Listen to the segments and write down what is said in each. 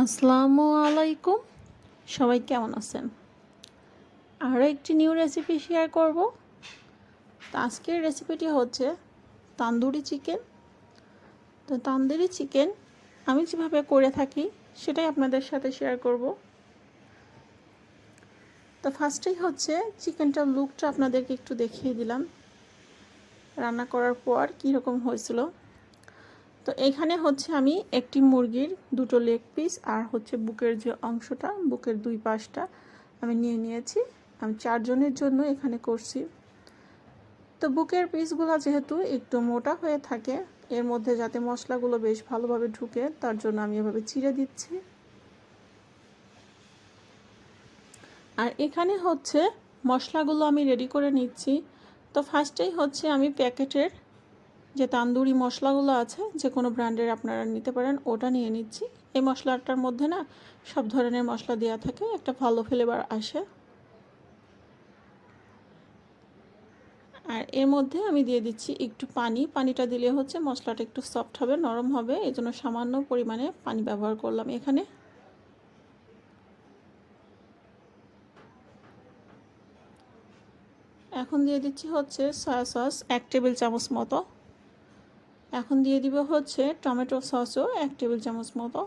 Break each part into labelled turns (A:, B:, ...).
A: আসসালামু আলাইকুম। সবাই কেমন আছেন? আরও একটি নিউ রেসিপি শেয়ার করব। তো আজকের রেসিপিটি হচ্ছে তান্দুরি চিকেন। তো তান্দুরি চিকেন আমি যেভাবে করে থাকি সেটাই আপনাদের সাথে শেয়ার করব। তো ফার্স্টেই হচ্ছে চিকেনটার লুকটা আপনাদেরকে একটু দেখিয়ে দিলাম রান্না করার পর কীরকম হয়েছিল। তো এখানে হচ্ছে আমি একটি মুরগির দুটো লেগ পিস আর হচ্ছে বুকের যে অংশটা, বুকের দুই পাশটা আমি নিয়ে নিয়েছি। আমি 4 জনের জন্য এখানে করছি। তো বুকের পিসগুলো যেহেতু একটু মোটা হয়ে থাকে, এর মধ্যে যাতে মশলাগুলো বেশ ভালোভাবে ঢুকে তার জন্য আমি এভাবে চিড়ে দিচ্ছি। আর এখানে হচ্ছে মশলাগুলো আমি রেডি করে নিচ্ছি। তো ফার্স্টেই হচ্ছে আমি প্যাকেটের যে তান্দুরি মশলাগুলো আছে, যে কোনো ব্র্যান্ডের আপনারা নিতে পারেন, ওটা নিয়ে নিচ্ছি। এই মশলাটার মধ্যে না সব ধরনের মশলা দেওয়া থাকে, একটা ভালো ফ্লেভার আসে। আর এর মধ্যে আমি দিয়ে দিচ্ছি একটু পানি। পানিটা দিলে হচ্ছে মশলাটা একটু সফট হবে, নরম হবে, এই জন্য সামান্য পরিমাণে পানি ব্যবহার করলাম এখানে। এখন দিয়ে দিচ্ছি হচ্ছে সয়া সস 1 টেবিল চামচ মতো। এখন দিয়ে দিব হচ্ছে টমেটো সসও 1 টেবিল চামচ মতো।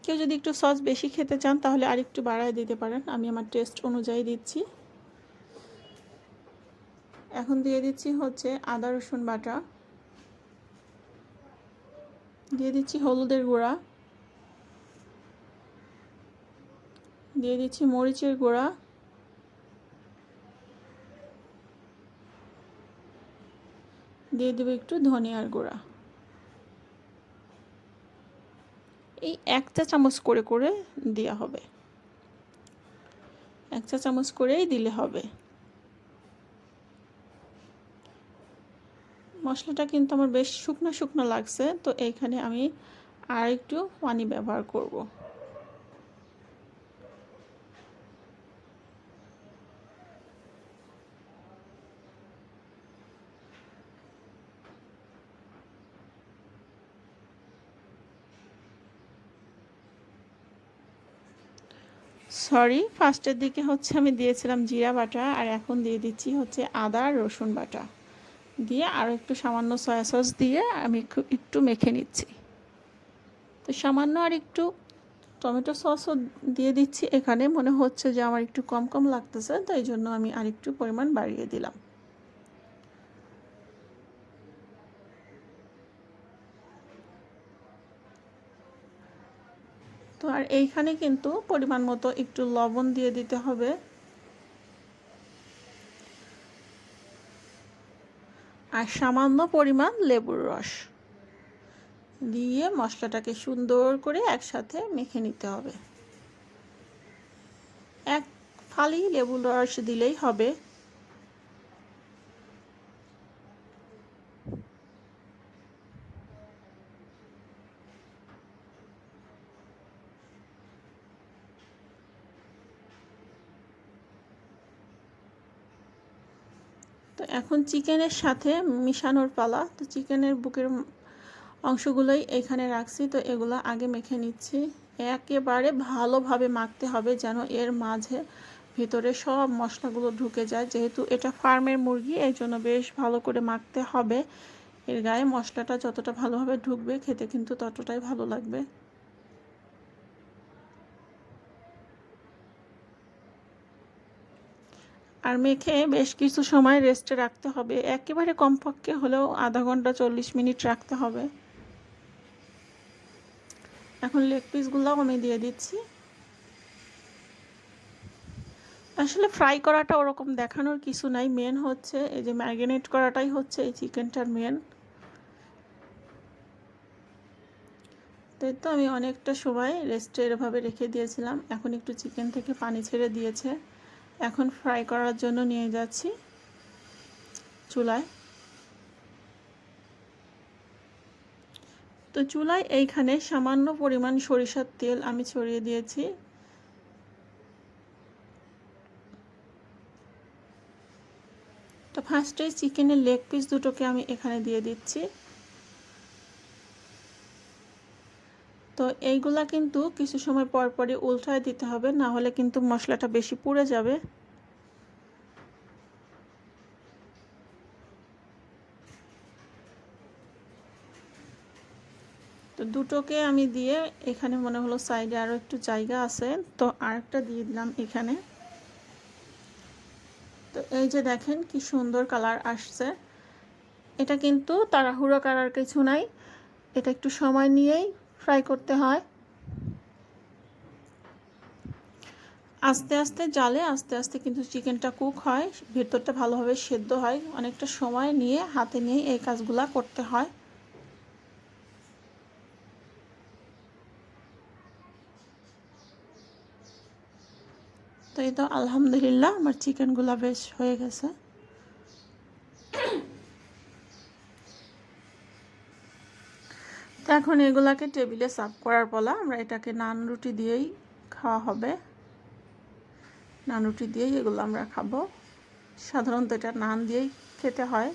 A: কেউ যদি একটু সস বেশি খেতে চান তাহলে আরেকটু বাড়ায় দিতে পারেন, আমি আমার টেস্ট অনুযায়ী দিচ্ছি। এখন দিয়ে দিচ্ছি হচ্ছে আদা রসুন বাটা, দিয়ে দিচ্ছি হলুদের গুঁড়া, দিয়ে দিচ্ছি মরিচের গুঁড়া, দিয়ে দেবো একটু ধনিয়ার গুঁড়া। এই 1 চা চামচ করে করে দেওয়া হবে, 1 চা চামচ করেই দিলে হবে। মশলাটা কিন্তু আমার বেশ শুকনো শুকনো লাগছে, তো এইখানে আমি আর একটু পানি ব্যবহার করব। সরি, ফার্স্টের দিকে হচ্ছে আমি দিয়েছিলাম জিরা বাটা, আর এখন দিয়ে দিচ্ছি হচ্ছে আদা রসুন বাটা দিয়ে আরও একটু সামান্য সয়া সস দিয়ে আমি একটু মেখে নিচ্ছি। তো সামান্য আর একটু টমেটো সসও দিয়ে দিচ্ছি এখানে, মনে হচ্ছে যে আমার একটু কম কম লাগতেছে, তাই জন্য আমি আরেকটু পরিমাণ বাড়িয়ে দিলাম। তো আর এইখানে কিন্তু পরিমাণ মতো একটু লবণ দিয়ে দিতে হবে, আর সামান্য পরিমাণ লেবুর রস দিয়ে মশলাটাকে সুন্দর করে একসাথে মেখে নিতে হবে। 1 ফালি লেবুর রস দিলেই হবে। তো এখন চিকেনের সাথে মিশানোর পালা। তো চিকেনের বুকের অংশগুলোই এখানে রাখছি, তো এগুলো আগে মেখে নিচ্ছি। একেবারে ভালোভাবে মাখতে হবে যেন এর মাঝে ভিতরে সব মশলাগুলো ঢুকে যায়। যেহেতু এটা ফার্মের মুরগি, এই জন্য বেশ ভালো করে মাখতে হবে। এর গায়ে মশলাটা যতটা ভালোভাবে ঢুকবে খেতে কিন্তু ততটাই ভালো লাগবে। আর মেখে বেশ কিছু সময় রেস্টে রাখতে হবে, একেবারে কমপক্ষে হলেও আধা ঘন্টা 40 মিনিট রাখতে হবে। এখন লেগ পিসগুলোও আমি দিয়ে দিচ্ছি। আসলে ফ্রাই করাটা ওরকম দেখানোর কিছু নাই, মেন হচ্ছে এই যে ম্যারিনেট করাটাই হচ্ছে এই চিকেনটার মেন। তো আমি অনেকটা সময় রেস্টে এভাবে রেখে দিয়েছিলাম, এখন একটু চিকেন থেকে পানি ছেড়ে দিয়েছে। এখন ফ্রাই করার জন্য নিয়ে যাচ্ছি চুলায়। তো চুলায় এইখানে সামান্য পরিমাণ সরিষার তেল আমি ছড়িয়ে দিয়েছি। তো ফার্স্টে চিকেনের লেগ পিস দুটোকে আমি এখানে দিয়ে দিচ্ছি। তো এইগুলা কিন্তু কিছু সময় পর পরই উল্টায় দিতে হবে, না হলে কিন্তু মশলাটা বেশি পুড়ে যাবে। তো দুটোকে আমি দিয়ে এখানে মনে হলো সাইডে আরও একটু জায়গা আছে, তো আরেকটা দিয়ে দিলাম এখানে। তো এই যে দেখেন কি সুন্দর কালার আসছে। এটা কিন্তু তাড়াহুড়ো করার কিছু নাই, এটা একটু সময় নিয়েই ফ্রাই করতে হয়। আস্তে আস্তে জালে আস্তে আস্তে কিন্তু চিকেনটা কুক হয়, ভেতরটা ভালোভাবে সেদ্ধ হয়। অনেকটা সময় নিয়ে হাতে নিয়ে এই কাজগুলা করতে হয়। তো এই তো আলহামদুলিল্লাহ আমার চিকেনগুলো বেশ হয়ে গেছে। তো এখন এগুলাকে টেবিলে সার্ভ করার পালা। আমরা এটাকে নান রুটি দিয়েই খাওয়া হবে, নান রুটি দিয়েই এগুলো আমরা খাবো। সাধারণত এটা নান দিয়েই খেতে হয়।